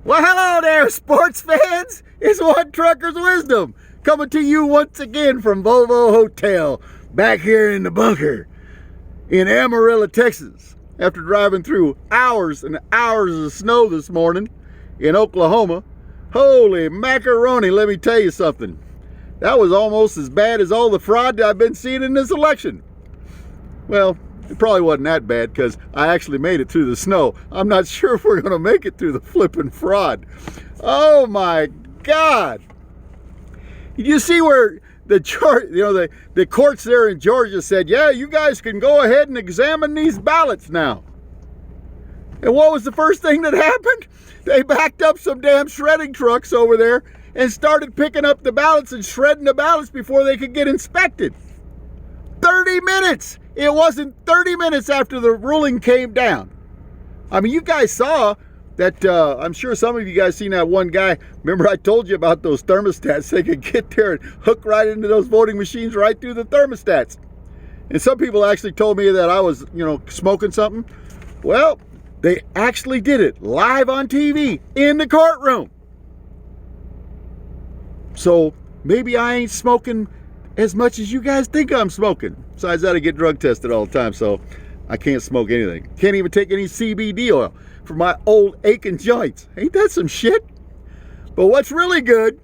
Well, hello there, sports fans. It's One Trucker's Wisdom coming to you once again from Volvo Hotel back here in the bunker in Amarillo, Texas. After driving through hours and hours of snow this morning in Oklahoma, holy macaroni, let me tell you something. That was almost as bad as all the fraud I've been seeing in this election. Well, it probably wasn't that bad because I actually made it through the snow. I'm not sure if we're going to make it through the flipping fraud. Oh my God. Did you see where the courts there in Georgia said, yeah, you guys can go ahead and examine these ballots now? And what was the first thing that happened? They backed up some damn shredding trucks over there and started picking up the ballots and shredding the ballots before they could get inspected. 30 minutes! It wasn't 30 minutes after the ruling came down. I mean, you guys saw that, I'm sure some of you guys seen that one guy. Remember I told you about those thermostats? They could get there and hook right into those voting machines right through the thermostats. And some people actually told me that I was, smoking something. Well, they actually did it live on TV in the courtroom. So maybe I ain't smoking as much as you guys think I'm smoking. Besides that, I get drug tested all the time, so I can't smoke anything. Can't even take any CBD oil for my old aching joints. Ain't that some shit? But what's really good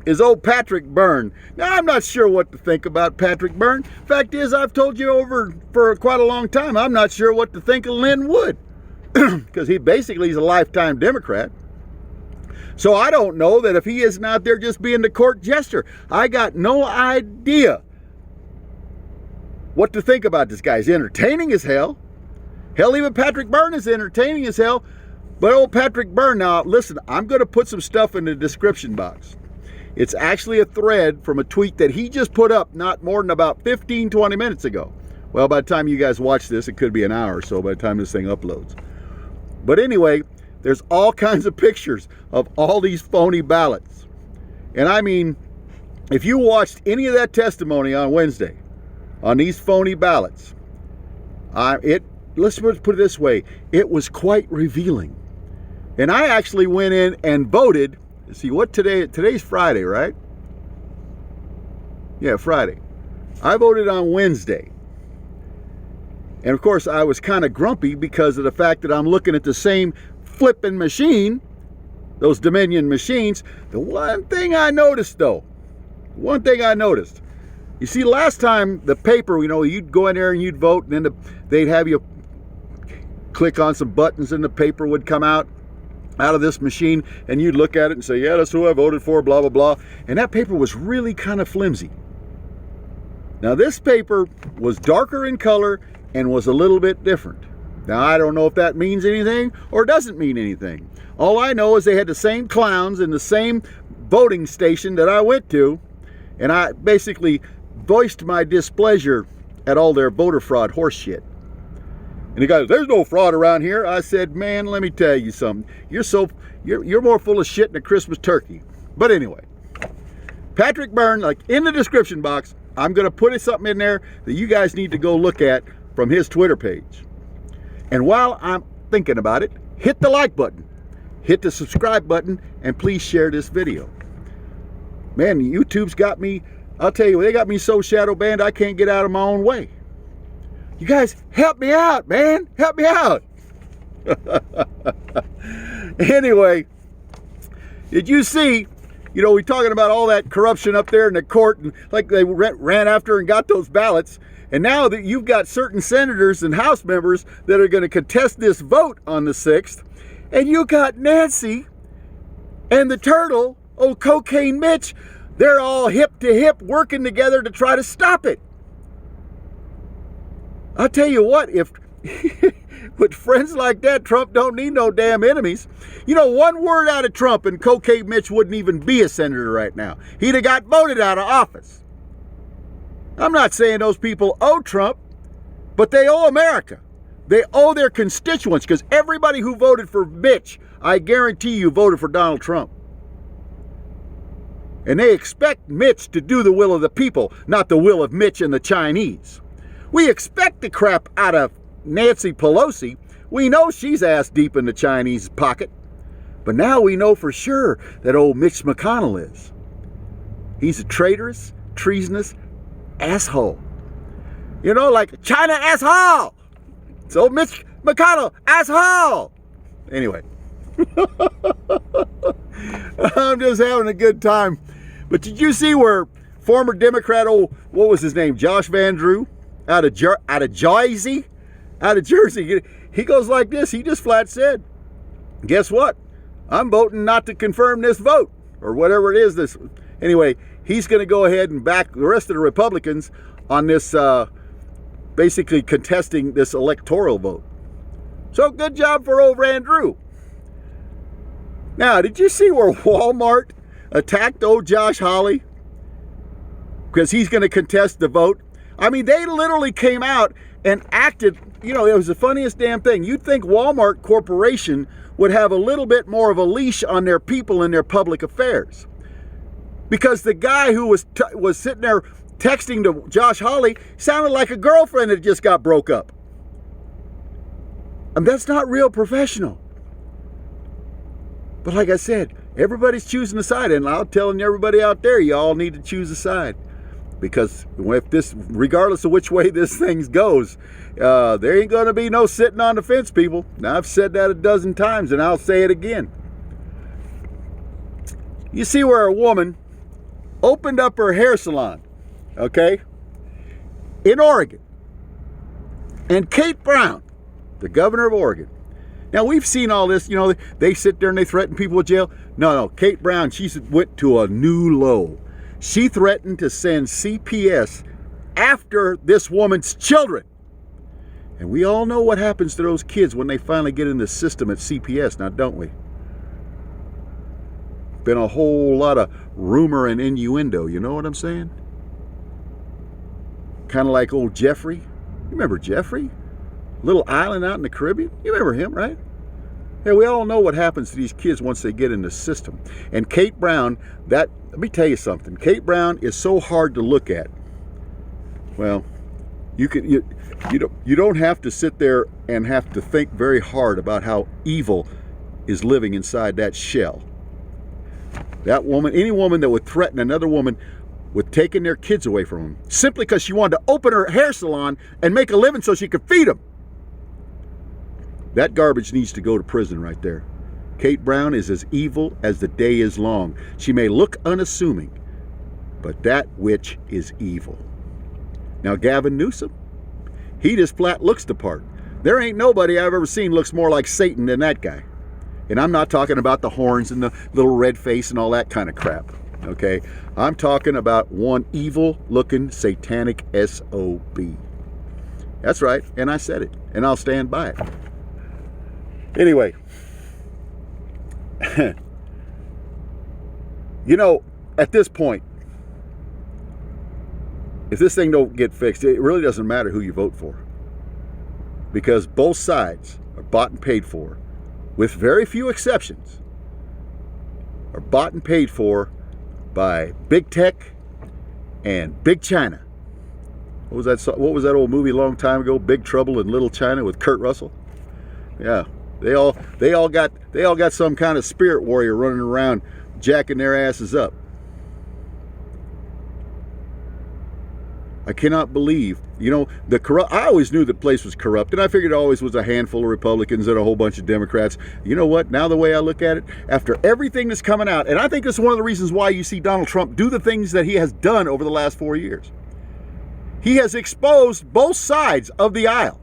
is old Patrick Byrne. Now, I'm not sure what to think about Patrick Byrne. Fact is, I've told you over for quite a long time, I'm not sure what to think of Lynn Wood. Because he's a lifetime Democrat. So I don't know that if he isn't out there just being the court jester. I got no idea what to think about this guy. He's entertaining as hell. Hell, even Patrick Byrne is entertaining as hell. But old Patrick Byrne, now listen, I'm going to put some stuff in the description box. It's actually a thread from a tweet that he just put up not more than about 15, 20 minutes ago. Well, by the time you guys watch this, it could be an hour or so by the time this thing uploads. But anyway, there's all kinds of pictures of all these phony ballots. And I mean, if you watched any of that testimony on Wednesday on these phony ballots, let's put it this way, it was quite revealing. And I actually went in and voted. See, today's Friday, right? Yeah, Friday. I voted on Wednesday. And of course, I was kind of grumpy because of the fact that I'm looking at the same flipping machine, those Dominion machines. The one thing I noticed, you see, last time the paper, you'd go in there and you'd vote, and then they'd have you click on some buttons and the paper would come out of this machine, and you'd look at it and say, yeah, that's who I voted for, blah, blah, blah. And that paper was really kind of flimsy. Now, this paper was darker in color and was a little bit different. Now, I don't know if that means anything or doesn't mean anything. All I know is they had the same clowns in the same voting station that I went to, and I basically voiced my displeasure at all their voter fraud horse shit. And the guy goes, there's no fraud around here. I said, man, let me tell you something. You're more full of shit than a Christmas turkey. But anyway, Patrick Byrne, in the description box, I'm going to put something in there that you guys need to go look at from his Twitter page. And while I'm thinking about it, hit the like button, hit the subscribe button, and please share this video. Man, YouTube's got me, I'll tell you, they got me so shadow banned I can't get out of my own way. You guys, help me out, man. Help me out. Anyway, did you see, we're talking about all that corruption up there in the court, and they ran after and got those ballots. And now that you've got certain senators and House members that are going to contest this vote on the 6th, and you got Nancy and the turtle, old Cocaine Mitch, they're all hip to hip working together to try to stop it. I'll tell you what, if with friends like that, Trump don't need no damn enemies. One word out of Trump and Cocaine Mitch wouldn't even be a senator right now. He'd have got voted out of office. I'm not saying those people owe Trump, but they owe America. They owe their constituents, because everybody who voted for Mitch, I guarantee you, voted for Donald Trump. And they expect Mitch to do the will of the people, not the will of Mitch and the Chinese. We expect the crap out of Nancy Pelosi. We know she's ass deep in the Chinese pocket. But now we know for sure that old Mitch McConnell is. He's a traitorous, treasonous asshole. You know, like China asshole. So Mitch McConnell asshole. Anyway. I'm just having a good time. But did you see where former Democrat, what was his name? Josh Van Drew, out of Jersey, he goes like this. He just flat said, guess what? I'm voting not to confirm this vote, or whatever it is. Anyway, he's going to go ahead and back the rest of the Republicans on this, basically contesting this electoral vote. So good job for old Van Drew. Now, did you see where Walmart attacked old Josh Hawley? Because he's going to contest the vote. I mean, they literally came out and acted, you know, it was the funniest damn thing. You'd think Walmart Corporation would have a little bit more of a leash on their people in their public affairs. Because the guy who was sitting there texting to Josh Hawley sounded like a girlfriend that just got broke up. And that's not real professional. But like I said, everybody's choosing a side, and I'm telling everybody out there, you all need to choose a side. Because if this, regardless of which way this thing goes, there ain't going to be no sitting on the fence, people. Now, I've said that a dozen times, and I'll say it again. You see where a woman opened up her hair salon, okay, in Oregon. And Kate Brown, the governor of Oregon. Now, we've seen all this, you know, they sit there and they threaten people with jail. No, Kate Brown, she went to a new low. She threatened to send CPS after this woman's children. And we all know what happens to those kids when they finally get in the system at CPS, now don't we? Been a whole lot of rumor and innuendo, you know what I'm saying? Kind of like old Jeffrey. You remember Jeffrey? Little island out in the Caribbean? You remember him, right? Yeah, we all know what happens to these kids once they get in the system. And Kate Brown, let me tell you something. Kate Brown is so hard to look at. Well, you don't have to sit there and have to think very hard about how evil is living inside that shell. That woman, any woman that would threaten another woman with taking their kids away from them simply because she wanted to open her hair salon and make a living so she could feed them. That garbage needs to go to prison right there. Kate Brown is as evil as the day is long. She may look unassuming, but that witch is evil. Now, Gavin Newsom, he just flat looks the part. There ain't nobody I've ever seen looks more like Satan than that guy. And I'm not talking about the horns and the little red face and all that kind of crap, okay? I'm talking about one evil-looking satanic SOB. That's right, and I said it, and I'll stand by it. Anyway, you know, at this point, if this thing don't get fixed, it really doesn't matter who you vote for. Because both sides are bought and paid for, with very few exceptions, are bought and paid for by big tech and big China. What was that old movie a long time ago, Big Trouble in Little China with Kurt Russell? Yeah. They all got some kind of spirit warrior running around jacking their asses up. I cannot believe, you know, I always knew the place was corrupt, and I figured it always was a handful of Republicans and a whole bunch of Democrats. You know what? Now the way I look at it, after everything that's coming out, and I think this is one of the reasons why you see Donald Trump do the things that he has done over the last 4 years. He has exposed both sides of the aisle.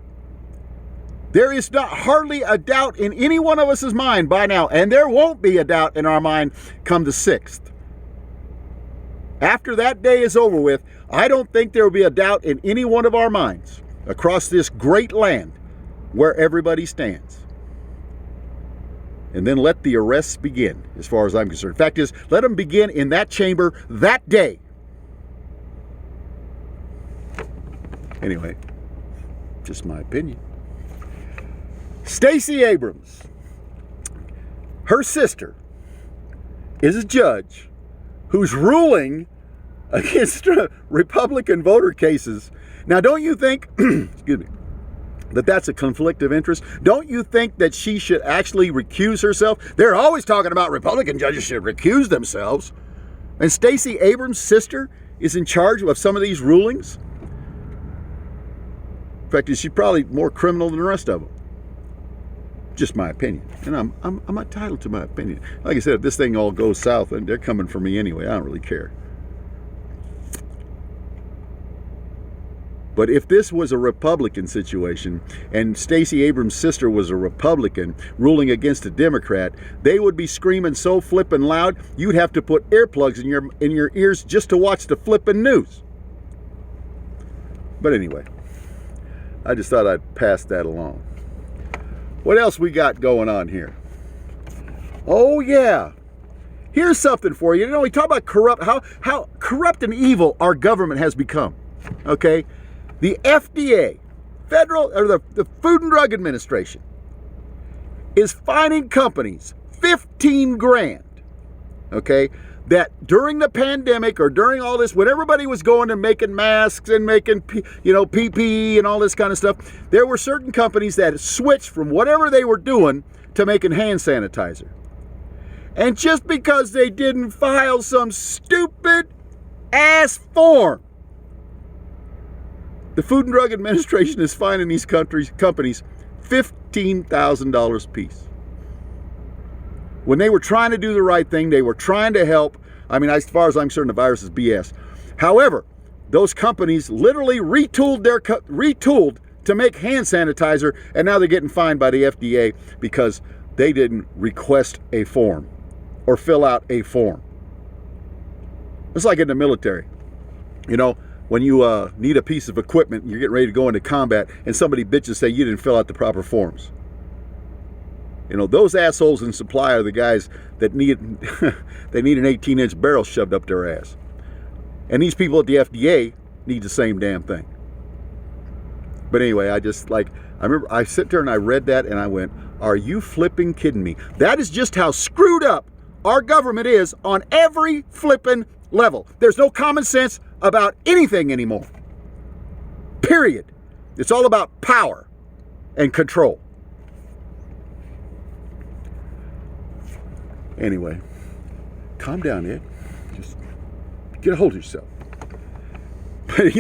There is not hardly a doubt in any one of us' mind by now, and there won't be a doubt in our mind come the 6th. After that day is over with, I don't think there will be a doubt in any one of our minds across this great land where everybody stands. And then let the arrests begin, as far as I'm concerned. Fact is, let them begin in that chamber that day. Anyway, just my opinion. Stacey Abrams, her sister, is a judge who's ruling against Republican voter cases. Now, don't you think, excuse me, that that's a conflict of interest? Don't you think that she should actually recuse herself? They're always talking about Republican judges should recuse themselves. And Stacey Abrams' sister is in charge of some of these rulings. In fact, she's probably more criminal than the rest of them. Just my opinion. And I'm entitled to my opinion. Like I said, if this thing all goes south, then they're coming for me anyway. I don't really care. But if this was a Republican situation and Stacey Abrams' sister was a Republican ruling against a Democrat, they would be screaming so flippin' loud you'd have to put earplugs in your ears just to watch the flippin' news. But anyway, I just thought I'd pass that along. What else we got going on here? Oh yeah. Here's something for you. You know, we talk about how corrupt and evil our government has become. Okay? The FDA, the Food and Drug Administration, is fining companies 15 grand, okay, that during the pandemic or during all this, when everybody was going and making masks and making, PPE and all this kind of stuff, there were certain companies that switched from whatever they were doing to making hand sanitizer. And just because they didn't file some stupid ass form, the Food and Drug Administration is fining these companies $15,000 apiece. When they were trying to do the right thing, they were trying to help. I mean, as far as I'm concerned, the virus is BS. However, those companies literally retooled to make hand sanitizer, and now they're getting fined by the FDA because they didn't request a form or fill out a form. It's like in the military, when you need a piece of equipment and you're getting ready to go into combat and somebody bitches say you didn't fill out the proper forms. Those assholes in supply are the guys that need an 18-inch barrel shoved up their ass. And these people at the FDA need the same damn thing. But anyway, I remember I sit there and I read that and I went, are you flipping kidding me? That is just how screwed up our government is on every flipping level. There's no common sense about anything anymore. Period. It's all about power and control. Anyway, calm down, Ed. Just get a hold of yourself. But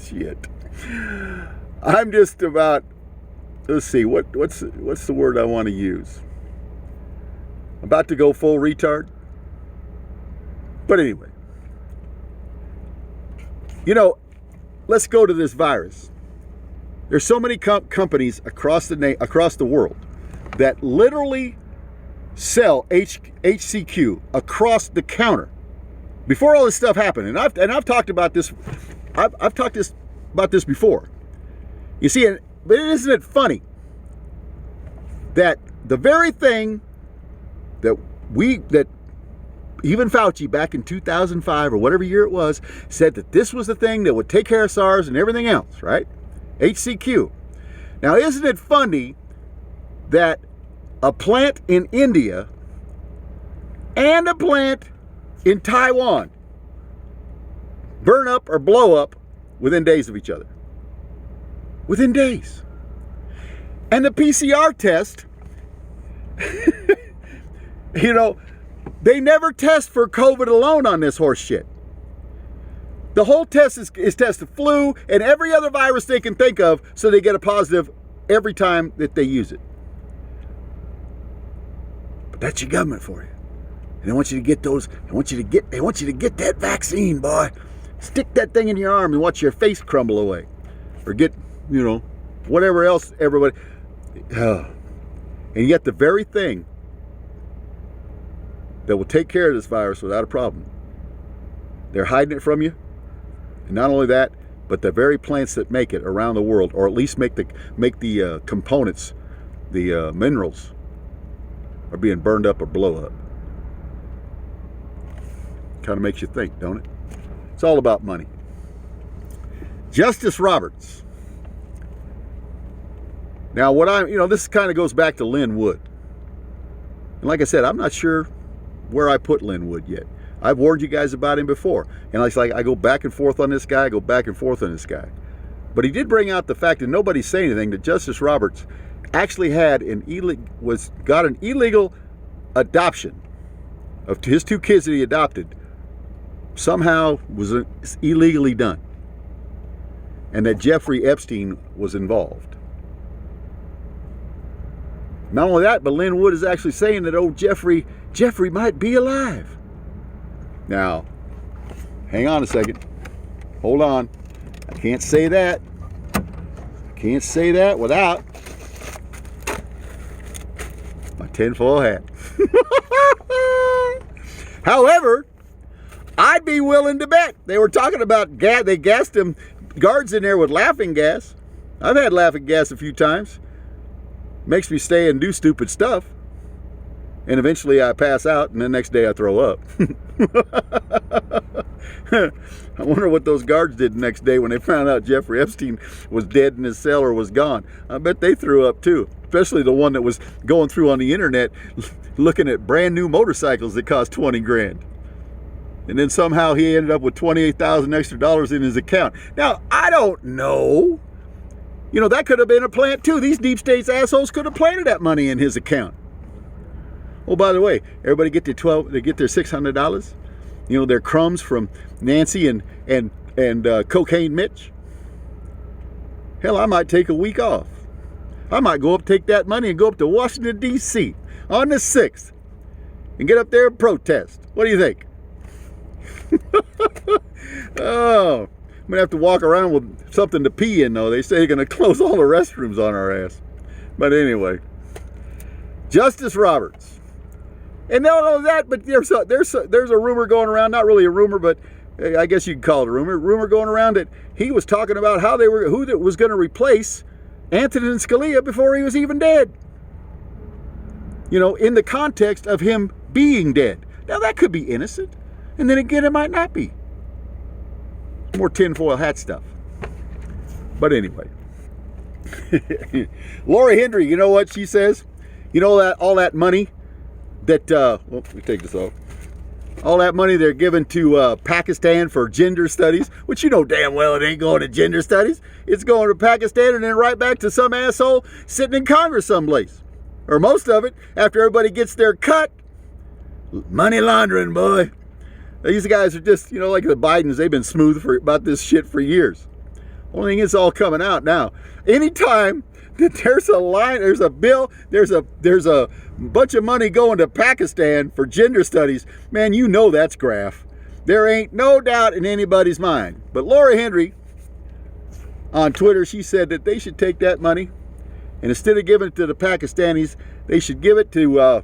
shit. I'm just about, let's see, what's the word I want to use? About to go full retard. But anyway, let's go to this virus. There's so many companies across the world that literally sell HCQ across the counter before all this stuff happened. And I've talked about this. I've talked about this before. You see, but isn't it funny that the very thing that even Fauci back in 2005 or whatever year it was said that this was the thing that would take care of SARS and everything else, right? HCQ. Now, isn't it funny that a plant in India and a plant in Taiwan burn up or blow up within days of each other? Within days. And the PCR test, they never test for COVID alone on this horse shit. The whole test is tested flu and every other virus they can think of, so they get a positive every time that they use it. But that's your government for you. And they want you to get those, they want you to get that vaccine, boy. Stick that thing in your arm and watch your face crumble away. Or get, whatever else everybody. And yet the very thing that will take care of this virus without a problem, they're hiding it from you. And not only that, but the very plants that make it around the world, or at least make the components, the minerals, are being burned up or blow up. Kind of makes you think, don't it? It's all about money. Justice Roberts. Now, this kind of goes back to Lin Wood. And like I said, I'm not sure where I put Lin Wood yet. I've warned you guys about him before. And it's like I go back and forth on this guy, I go back and forth on this guy. But he did bring out the fact, and nobody's saying anything, that Justice Roberts actually had got an illegal adoption of his 2 kids that he adopted. Somehow was illegally done. And that Jeffrey Epstein was involved. Not only that, but Lynn Wood is actually saying that old Jeffrey might be alive. Now, hang on a second. Hold on. I can't say that. Can't say that without my tinfoil hat. However, I'd be willing to bet. They were talking about gas. They gassed them guards in there with laughing gas. I've had laughing gas a few times. Makes me stay and do stupid stuff. And eventually I pass out, and the next day I throw up. I wonder what those guards did the next day when they found out Jeffrey Epstein was dead in his cell or was gone. I bet they threw up too. Especially the one that was going through on the internet looking at brand new motorcycles that cost 20 grand. And then somehow he ended up with $28,000 extra in his account. Now, I don't know. You know, that could have been a plant too. These deep states assholes could have planted that money in his account. Oh, by the way, everybody get their $600. You know, their crumbs from Nancy and Cocaine Mitch. Hell, I might take a week off. I might go up, take that money and go up to Washington, D.C. on the 6th and get up there and protest. What do you think? Oh, I'm going to have to walk around with something to pee in, though. They say they're going to close all the restrooms on our ass. But anyway, Justice Roberts. And not only that, but there's a rumor going around, not really a rumor, but I guess you could call it a rumor going around that he was talking about who was going to replace Antonin Scalia before he was even dead. You know, in the context of him being dead. Now, that could be innocent. And then again, it might not be. More tinfoil hat stuff. But anyway. Lori Henry, you know what she says? You know that all that money that, let me take this off. All that money they're giving to Pakistan for gender studies, which you know damn well it ain't going to gender studies. It's going to Pakistan and then right back to some asshole sitting in Congress someplace. Or most of it, after everybody gets their cut. Money laundering, boy. These guys are just, you know, like the Bidens, they've been smooth about this shit for years. Only thing is all coming out now. Anytime that there's a line, there's a bill, there's a bunch of money going to Pakistan for gender studies, man, you know that's graft. There ain't no doubt in anybody's mind. But Lori Henry, on Twitter, she said that they should take that money, and instead of giving it to the Pakistanis, they should give it to,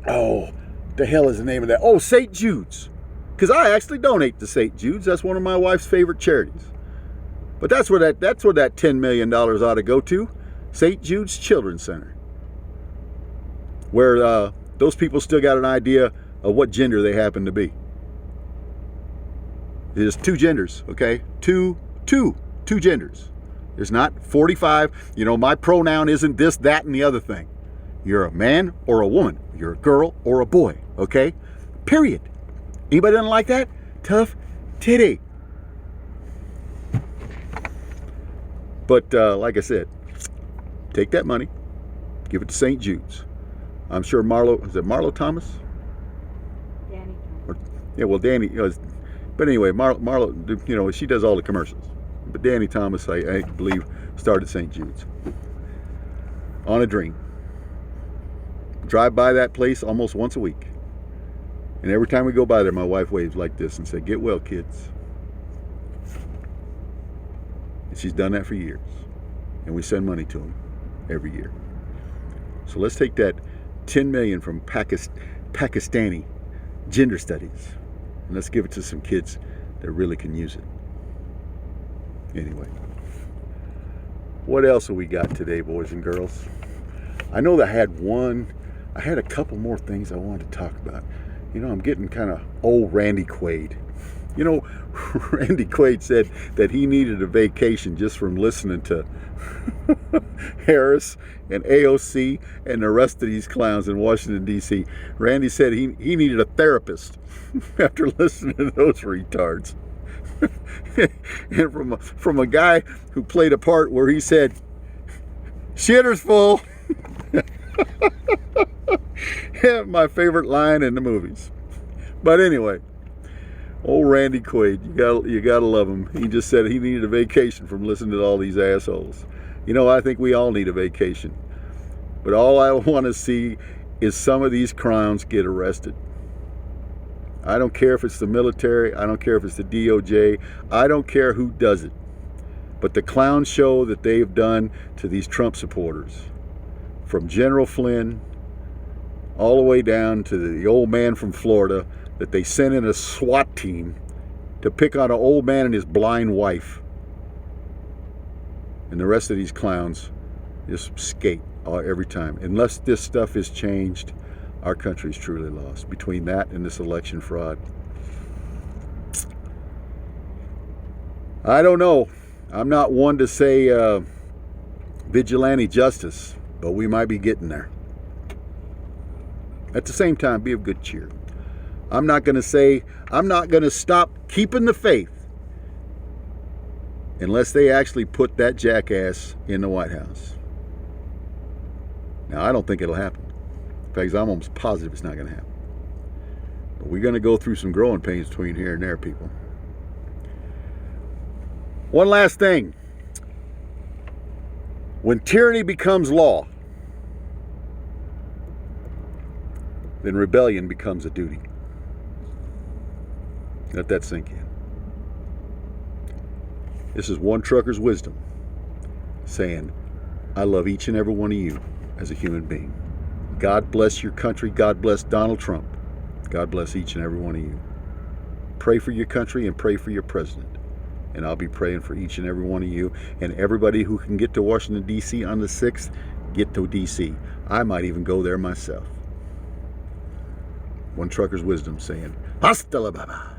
the hell is the name of that? Oh, St. Jude's. Because I actually donate to St. Jude's. That's one of my wife's favorite charities. But that's where that $10 million ought to go to. St. Jude's Children's Center. Where those people still got an idea of what gender they happen to be. There's 2 genders, okay? Two genders. There's not 45. You know, my pronoun isn't this, that, and the other thing. You're a man or a woman. You're a girl or a boy, okay? Period. Anybody doesn't like that? Tough titty. But like I said, take that money, give it to St. Jude's. I'm sure is it Marlo Thomas? Danny. Yeah, well, Danny. But anyway, Marlo, you know, she does all the commercials. But Danny Thomas, I believe, started St. Jude's. On a dream. Drive by that place almost once a week. And every time we go by there, my wife waves like this and says, "Get well, kids." And she's done that for years. And we send money to them every year. So let's take that $10 million from Pakistani gender studies and let's give it to some kids that really can use it. Anyway, what else have we got today, boys and girls? I know that I had a couple more things I wanted to talk about. You know, I'm getting kind of old Randy Quaid. You know, Randy Quaid said that he needed a vacation just from listening to Harris and AOC and the rest of these clowns in Washington, D.C. Randy said he needed a therapist after listening to those retards. And from a guy who played a part where he said, "Shitter's full." Yeah, my favorite line in the movies. But anyway, old Randy Quaid, you gotta love him. He just said he needed a vacation from listening to all these assholes. You know, I think we all need a vacation. But all I want to see is some of these clowns get arrested. I don't care if it's the military. I don't care if it's the DOJ. I don't care who does it. But the clown show that they've done to these Trump supporters, from General Flynn all the way down to the old man from Florida, that they sent in a SWAT team to pick on an old man and his blind wife. And the rest of these clowns just skate every time. Unless this stuff is changed, our country's truly lost. Between that and this election fraud, I don't know. I'm not one to say vigilante justice, but we might be getting there. At the same time, be of good cheer. I'm not going to stop keeping the faith unless they actually put that jackass in the White House. Now, I don't think it'll happen. In fact, I'm almost positive it's not going to happen. But we're going to go through some growing pains between here and there, people. One last thing. When tyranny becomes law, then rebellion becomes a duty. Let that sink in. This is one trucker's wisdom saying, I love each and every one of you as a human being. God bless your country. God bless Donald Trump. God bless each and every one of you. Pray for your country and pray for your president. And I'll be praying for each and every one of you. And everybody who can get to Washington, D.C. on the 6th, get to D.C. I might even go there myself. One trucker's wisdom saying, hasta la baba.